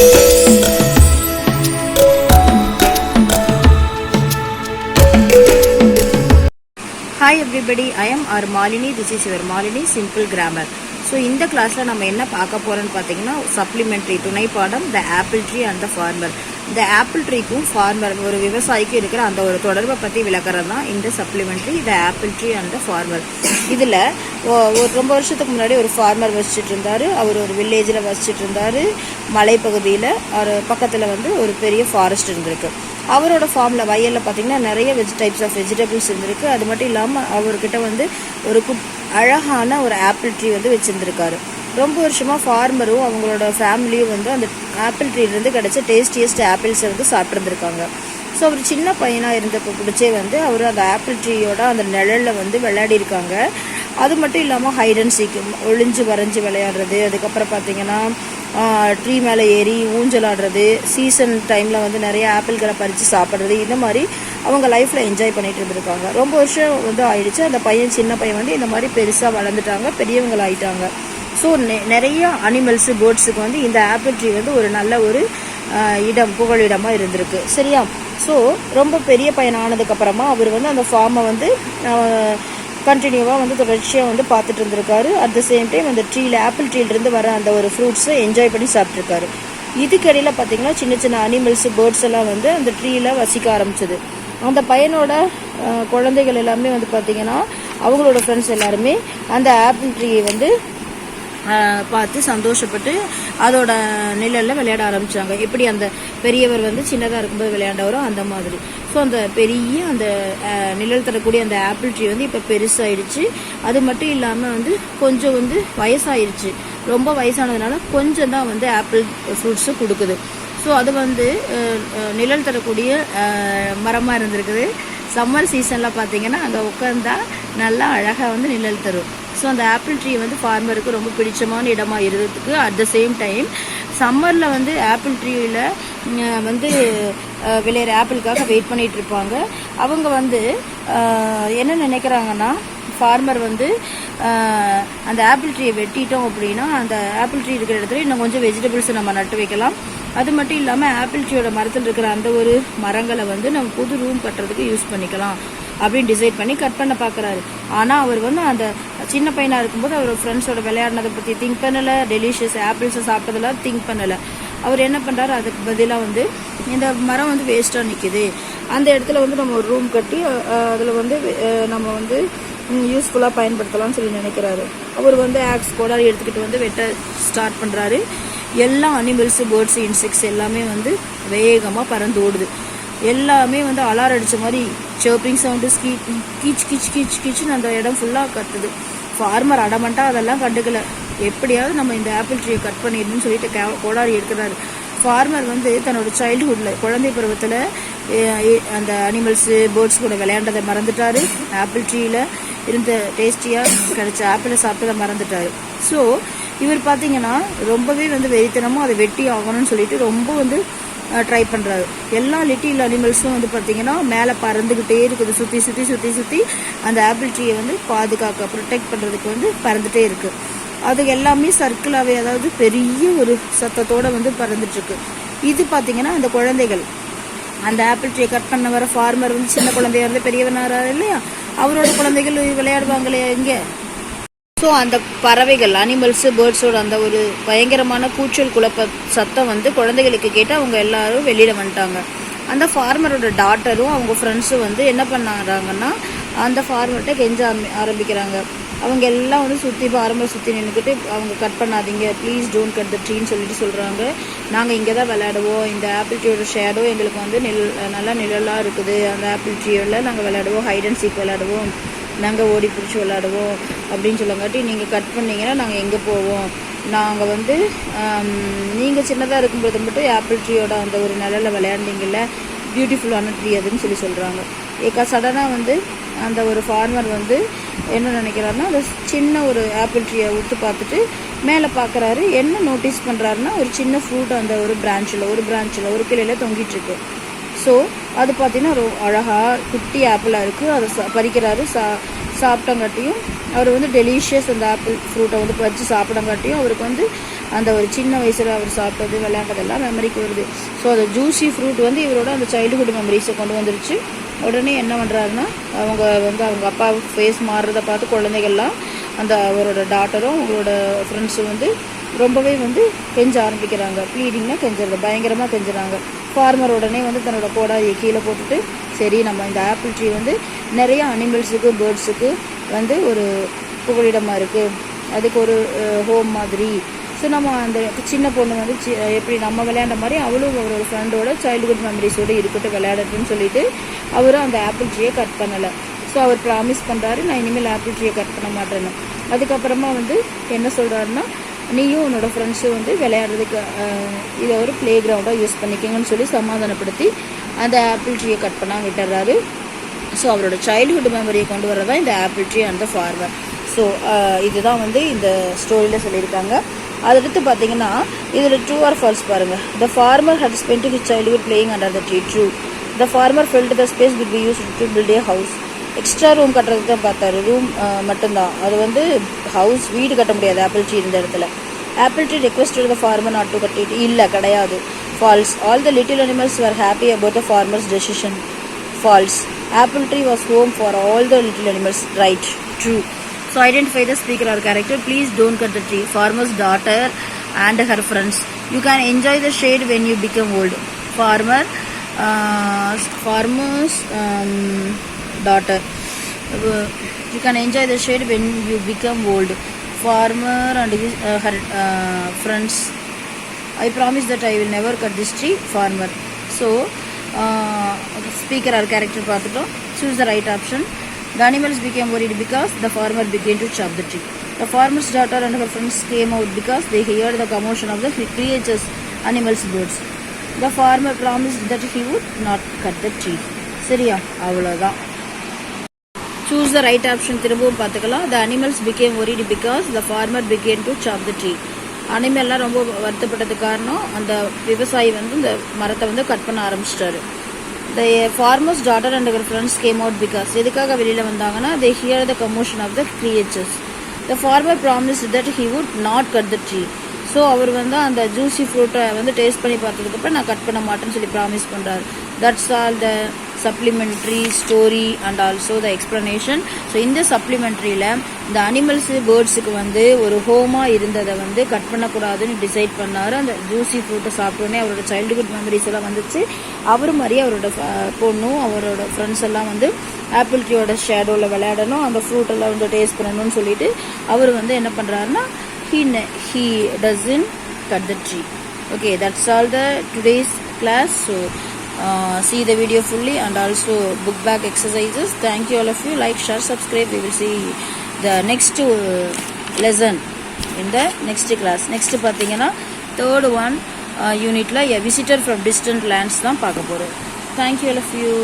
Hi everybody, I am our Malini. This is your Malini Simple Grammar. So இந்த கிளாஸ்ல நம்ம என்ன பார்க்க போறோம்னு பாத்தீங்கன்னா சப்ளிமெண்டரி துணை பாடம் the apple tree and the farmer. இந்த ஆப்பிள் ட்ரீக்கும் ஃபார்மர் ஒரு விவசாயிக்கும் இருக்கிற அந்த ஒரு தொடர்பை பற்றி விளக்குறது தான் இந்த supplementary the apple tree and the farmer. இதில் ஒரு ரொம்ப வருஷத்துக்கு முன்னாடி ஒரு ஃபார்மர் வசிச்சுட்டு இருந்தார். அவர் ஒரு வில்லேஜில் வசிச்சுட்டு இருந்தார். மலைப்பகுதியில் அவர் பக்கத்தில் வந்து ஒரு பெரிய ஃபாரஸ்ட் இருந்திருக்கு. அவரோட ஃபார்மில் வயலில் பார்த்திங்கன்னா நிறைய டைப்ஸ் ஆஃப் வெஜிடபிள்ஸ் இருந்திருக்கு. அது மட்டும் இல்லாமல் அவர்கிட்ட வந்து ஒரு அழகான ஒரு ஆப்பிள் ட்ரீ வந்து வச்சுருந்துருக்காரு. ரொம்ப வருஷமாக ஃபார்மரும் அவங்களோட ஃபேமிலியும் வந்து அந்த ஆப்பிள் ட்ரீலேருந்து கிடச்ச டேஸ்டியஸ்ட் ஆப்பிள்ஸை வந்து சாப்பிட்ருந்துருக்காங்க. ஸோ அவர் சின்ன பையனாக இருந்தப்போ பிடிச்சே வந்து அவர் அந்த ஆப்பிள் ட்ரீயோட அந்த நிழலில் வந்து விளையாடிருக்காங்க. அது மட்டும் இல்லாமல் ஹைட் அண்ட் சீக் ஒளிஞ்சு வரைஞ்சி விளையாடுறது, அதுக்கப்புறம் பார்த்திங்கன்னா ட்ரீ மேலே ஏறி ஊஞ்சல் ஆடுறது, சீசன் டைமில் வந்து நிறைய ஆப்பிள்களை பறித்து சாப்பிட்றது, இந்த மாதிரி அவங்க லைஃப்பில் என்ஜாய் பண்ணிகிட்டு இருந்திருக்காங்க. ரொம்ப வருஷம் வந்து ஆயிடுச்சு. அந்த பையன் சின்ன பையன் வந்து இந்த மாதிரி பெருசாக வளர்ந்துட்டாங்க, பெரியவங்களாயிட்டாங்க. ஸோ நிறைய அனிமல்ஸு பேர்ட்ஸுக்கு வந்து இந்த ஆப்பிள் ட்ரீ வந்து ஒரு நல்ல ஒரு புகழிடமாக இருந்திருக்கு. சரியா? ஸோ ரொம்ப பெரிய பையன் ஆனதுக்கப்புறமா அவர் வந்து அந்த ஃபார்மை வந்து கண்டினியூவாக வந்து தொடர்ச்சியாக வந்து பார்த்துட்டு இருந்திருக்காரு. அட் த சேம் டைம் அந்த ட்ரீயில் ஆப்பிள் ட்ரீலேருந்து வர அந்த ஒரு ஃப்ரூட்ஸை என்ஜாய் பண்ணி சாப்பிட்ருக்காரு. இதுக்கடையில் பார்த்திங்கன்னா சின்ன சின்ன அனிமல்ஸு பேர்ட்ஸ் எல்லாம் வந்து அந்த ட்ரீயில் வசிக்க ஆரம்பிச்சது. அந்த பையனோட குழந்தைகள் எல்லாமே வந்து பார்த்திங்கன்னா அவங்களோட ஃப்ரெண்ட்ஸ் எல்லாருமே அந்த ஆப்பிள் ட்ரீயை வந்து பார்த்து சந்தோஷப்பட்டு அதோட நிழலில் விளையாட ஆரம்பித்தாங்க. எப்படி அந்த பெரியவர் வந்து சின்னதாக இருக்கும்போது விளையாண்டவரோ அந்த மாதிரி. ஸோ அந்த பெரிய அந்த நிழல் தரக்கூடிய அந்த ஆப்பிள் ட்ரீ வந்து இப்போ பெருசாகிடுச்சு. அது மட்டும் இல்லாமல் வந்து கொஞ்சம் வந்து வயசாகிடுச்சு. ரொம்ப வயசானதுனால கொஞ்சம் தான் வந்து ஆப்பிள் ஃப்ரூட்ஸு கொடுக்குது. ஸோ அது வந்து நிழல் தரக்கூடிய மரமாக இருந்திருக்குது. சம்மர் சீசனில் பார்த்தீங்கன்னா அங்கே உட்காந்தா நல்லா அழகாக வந்து நிழல் தரும். ஸோ அந்த ஆப்பிள் ட்ரீ வந்து ஃபார்மருக்கு ரொம்ப பிடிச்சமான இடமாக இருந்ததுக்கு அட் த சேம் டைம் சம்மரில் வந்து ஆப்பிள் ட்ரீயில் வந்து விளையிற ஆப்பிளுக்காக வெயிட் பண்ணிகிட்டு இருப்பாங்க. அவங்க வந்து என்ன நினைக்கிறாங்கன்னா ஃபார்மர் வந்து அந்த ஆப்பிள் ட்ரீயை வெட்டிட்டோம் அப்படின்னா அந்த ஆப்பிள் ட்ரீ இருக்கிற இடத்துல இன்னும் கொஞ்சம் வெஜிடபிள்ஸை நம்ம நட்டு வைக்கலாம். அது மட்டும் இல்லாமல் ஆப்பிள் ட்ரீயோட மரத்தில் இருக்கிற அந்த ஒரு மரங்களை வந்து நம்ம புது ரூம் கட்டுறதுக்கு யூஸ் பண்ணிக்கலாம் அப்படின்னு டிசைட் பண்ணி கட் பண்ண பார்க்குறாரு. ஆனால் அவர் வந்து அந்த சின்ன பையனாக இருக்கும்போது அவர் ஃப்ரெண்ட்ஸோட விளையாடினதை பற்றி திங்க் பண்ணலை, டெலிஷியஸ் ஆப்பிள்ஸை சாப்பிட்டதெல்லாம் திங்க் பண்ணலை. அவர் என்ன பண்ணுறாரு, அதுக்கு பதிலாக வந்து இந்த மரம் வந்து வேஸ்ட்டாக நிற்கிது, அந்த இடத்துல வந்து நம்ம ஒரு ரூம் கட்டி அதில் வந்து நம்ம வந்து யூஸ்ஃபுல்லாக பயன்படுத்தலாம்னு சொல்லி நினைக்கிறாரு. அவர் வந்து ஆக்ஸ் கோடாரி எடுத்துக்கிட்டு வந்து வெட்ட ஸ்டார்ட் பண்ணுறாரு. எல்லா அனிமல்ஸு பேர்ட்ஸு இன்செக்ட்ஸ் எல்லாமே வந்து வேகமாக பறந்து ஓடுது. எல்லாமே வந்து அலாரம் அடித்த மாதிரி சர்ப்பிங் சவுண்டு, கீச் கீச் கீச் கீச்சுன்னு அந்த இடம் ஃபுல்லாக கத்துது. ஃபார்மர் அடமண்ட்டாக அதெல்லாம் கண்டுக்கல. எப்படியாவது நம்ம இந்த ஆப்பிள் ட்ரீயை கட் பண்ணிடணும்னு சொல்லிட்டு கோடாரி எடுக்கிறாரு. ஃபார்மர் வந்து தன்னோட சைல்டுஹுட்டில் குழந்தை பருவத்தில் அந்த அனிமல்ஸு பேர்ட்ஸ் கூட விளையாண்டதை மறந்துட்டார். ஆப்பிள் ட்ரீயில் இருந்த டேஸ்டியாக கிடைச்ச ஆப்பிளை சாப்பிட்டதை மறந்துட்டார். ஸோ இவர் பார்த்தீங்கன்னா ரொம்பவே வந்து வெறித்தனமும் அதை வெட்டி ஆகணும்னு சொல்லிட்டு ரொம்ப வந்து ட்ரை பண்ணுறாரு. எல்லா லிட்டில் அனிமல்ஸும் வந்து பார்த்திங்கன்னா மேலே பறந்துக்கிட்டே இருக்குது. சுற்றி சுற்றி சுற்றி சுற்றி அந்த ஆப்பிள் ட்ரீயை வந்து பாதுகாக்க ப்ரொடெக்ட் பண்ணுறதுக்கு வந்து பறந்துகிட்டே இருக்குது. அது எல்லாமே சர்க்கிளாகவே, அதாவது பெரிய ஒரு சத்தத்தோடு வந்து பறந்துட்டுருக்கு. இது பார்த்திங்கன்னா அந்த குழந்தைகள் அந்த ஆப்பிள் ட்ரீயை கட் பண்ண வர ஃபார்மர் வந்து சின்ன குழந்தையா இருந்து பெரியவனாரா இல்லையா, அவரோட குழந்தைகள் விளையாடுவாங்களே இங்கே. ஸோ அந்த பறவைகள் அனிமல்ஸு பேர்ட்ஸோட அந்த ஒரு பயங்கரமான கூச்சல் குழப்ப சத்தம் வந்து குழந்தைகளுக்கு கேட்டு அவங்க எல்லாரும் வெளியில் வந்துட்டாங்க. அந்த ஃபார்மரோட டாட்டரும் அவங்க ஃப்ரெண்ட்ஸும் வந்து என்ன பண்ணாங்கன்னா அந்த ஃபார்மர்கிட்ட கெஞ்ச ஆரம்பிக்கிறாங்க. அவங்க எல்லாம் வந்து ஃபார்மர் சுற்றி நின்றுக்கிட்டு அவங்க கட் பண்ணாதீங்க, ப்ளீஸ் டோன்ட் கட் த ட்ரீன்னு சொல்லிட்டு சொல்கிறாங்க. நாங்கள் இங்கே தான் விளையாடுவோம், இந்த ஆப்பிள் ட்ரீயோட ஷேடோ எங்களுக்கு வந்து நல்லா நிழலாக இருக்குது, அந்த ஆப்பிள் ட்ரீயோட நாங்கள் விளையாடுவோம், ஹைட் அண்ட் சீக் விளையாடுவோம், நாங்கள் ஓடி பிடிச்சி விளையாடுவோம் அப்படின்னு சொல்லங்காட்டி நீங்கள் கட் பண்ணிங்கன்னா நாங்கள் எங்கே போவோம், நாங்கள் வந்து நீங்கள் சின்னதாக இருக்கும்போது மட்டும் ஆப்பிள் ட்ரீயோட அந்த ஒரு நிழலில் விளையாண்டிங்கல்ல, பியூட்டிஃபுல்லான ட்ரீ அதுன்னு சொல்கிறாங்க. சடனாக வந்து அந்த ஒரு ஃபார்மர் வந்து என்ன நினைக்கிறாருன்னா அந்த சின்ன ஒரு ஆப்பிள் ட்ரீயை விட்டு பார்த்துட்டு மேலே பார்க்குறாரு. என்ன நோட்டீஸ் பண்ணுறாருன்னா ஒரு சின்ன ஃப்ரூட் அந்த ஒரு பிரான்ச்சில் ஒரு கிளையில் தொங்கிட்டுருக்கு. ஸோ அது பார்த்தீங்கன்னா ஒரு அழகாக குட்டி ஆப்பிளாக இருக்குது. அதை பறிக்கிறாரு. சாப்பிட்டங்காட்டியும் அவர் வந்து டெலிஷியஸ் அந்த ஆப்பிள் ஃப்ரூட்டை வந்து பறித்து சாப்பிடங்காட்டியும் அவருக்கு வந்து அந்த ஒரு சின்ன வயசில் அவர் சாப்பிட்டது விளையாண்டதெல்லாம் மெமரிக்கு வருது. ஸோ அந்த ஜூஸி ஃப்ரூட் வந்து இவரோட அந்த சைல்டுஹுட் மெமரிஸை கொண்டு வந்துருச்சு. உடனே என்ன பண்ணுறாருன்னா அவங்க அப்பா ஃபேஸ் மாறுறதை பார்த்து குழந்தைகள்லாம் அந்த அவரோட டாட்டரும் அவங்களோட ஃப்ரெண்ட்ஸும் வந்து ரொம்பவே வந்து கெஞ்ச ஆரம்பிக்கிறாங்க. ப்ளீடிங்னா கெஞ்சுறது, பயங்கரமாக கெஞ்சுறாங்க. ஃபார்மர் உடனே வந்து தன்னோட கோடாரியை கீழே போட்டுட்டு, சரி நம்ம இந்த ஆப்பிள் ட்ரீ வந்து நிறைய அனிமல்ஸுக்கு பேர்ட்ஸுக்கு வந்து ஒரு புகலிடமாக இருக்குது, அதுக்கு ஒரு ஹோம் மாதிரி. ஸோ நம்ம அந்த சின்ன பொண்ணு வந்து எப்படி நம்ம விளையாண்ட மாதிரி அவளும் அவரோட ஃப்ரெண்டோட சைல்டுஹுட் மெமரிஸோடு இருக்கட்டும் விளையாடட்டும்னு சொல்லிட்டு அவரும் அந்த ஆப்பிள் ட்ரீயை கட் பண்ணலை. ஸோ அவர் ப்ராமிஸ் பண்ணுறாரு, நான் இனிமேல் ஆப்பிள் ட்ரீயை கட் பண்ண மாட்டேன்னு. அதுக்கப்புறமா வந்து என்ன சொல்கிறாருன்னா, நீயும் உன்னோட ஃப்ரெண்ட்ஸும் வந்து விளையாடுறதுக்கு இதை ஒரு ப்ளே கிரவுண்டாக யூஸ் பண்ணிக்கங்கன்னு சொல்லி சமாதானப்படுத்தி அந்த ஆப்பிள் ட்ரீயை கட் பண்ணால் விட்டுறாரு. ஸோ அவரோட சைல்டுஹுட் மெமரியை கொண்டு வரதா இந்த apple tree and the farmer. So இதுதான் வந்து இந்த ஸ்டோரியில் சொல்லியிருக்காங்க. அடுத்து பார்த்தீங்கன்னா இதில் ட்ரூ ஆர் ஃபால்ஸ் பாருங்கள். The farmer had spent his childhood playing under the tree. True. The farmer filled the space with be used to build a house. Extra room கட்டுறதுக்கு தான் பார்த்தாரு, ரூம் மட்டும்தான், அது வந்து ஹவுஸ் வீடு கட்ட முடியாது ஆப்பிள் ட்ரீ இருந்த இடத்துல. Apple tree requested the farmer not to cut it. இல்லை, கிடையாது. False. All the little animals were happy about the farmer's decision. False. Apple tree was home for all the little animals. Right. True. So identify the speaker or character. Please don't cut the tree. Farmer's daughter and her friends. You can enjoy the shade when you become old. Farmer's daughter. You can enjoy the shade when you become old. Farmer and his, her friends. I promise that I will never cut this tree. Farmer. So speaker or character பார்த்துட்டோம். Choose the right option. The animals became worried because the farmer began to chop the tree. The farmer's daughter and her friends came out because they heard the commotion of the creatures, animals, birds. The farmer promised that he would not cut the tree. சரியா? அவ்வளோதான். Choose the right option. திரும்பவும் பார்த்துக்கலாம். The animals became worried because the farmer began to chop the tree. அனிமல்லாம் ரொம்ப வருத்தப்பட்டதுக்கு காரணம் அந்த விவசாயி வந்து இந்த மரத்தை வந்து கட் பண்ண ஆரம்பிச்சிட்டாரு. The farmer's daughter and her friends came out because எதுக்காக வெளியில் வந்தாங்கன்னா they hear the commotion of the creatures. The farmer promised that he would not cut the tree. So அவர் வந்து அந்த ஜூஸி ஃப்ரூட்டை வந்து டேஸ்ட் பண்ணி பார்த்ததுக்கப்புறம் நான் கட் பண்ண மாட்டேன்னு சொல்லி ப்ராமிஸ் பண்ணுறாரு. That's all the supplementary story and also the explanation. So இந்த சப்ளிமெண்ட்ரியில் இந்த அனிமல்ஸு பேர்ட்ஸுக்கு வந்து ஒரு ஹோமாக இருந்ததை வந்து கட் பண்ணக்கூடாதுன்னு டிசைட் பண்ணார். அந்த ஜூஸி ஃப்ரூட்டை சாப்பிட்டோன்னே அவரோட சைல்டுஹுட் மெமரிஸ் எல்லாம் வந்துச்சு. அவர் மாதிரியே அவரோட பொண்ணும் அவரோட ஃப்ரெண்ட்ஸ் எல்லாம் வந்து ஆப்பிள் ட்ரீயோட ஷேடோவில் விளையாடணும், அந்த ஃப்ரூட்டெல்லாம் வந்து டேஸ்ட் பண்ணணும்னு சொல்லிட்டு அவர் வந்து என்ன பண்ணுறாருன்னா he doesn't cut the tree. Okay, that's all the today's class. So see the video fully and also book back exercises. Thank you all of you. Like, share, subscribe. We will see the next lesson in the next class. Next பார்த்தீங்கன்னா third one unitல a visitor from distant lands தான் பார்க்க போறோம். Thank you all of you.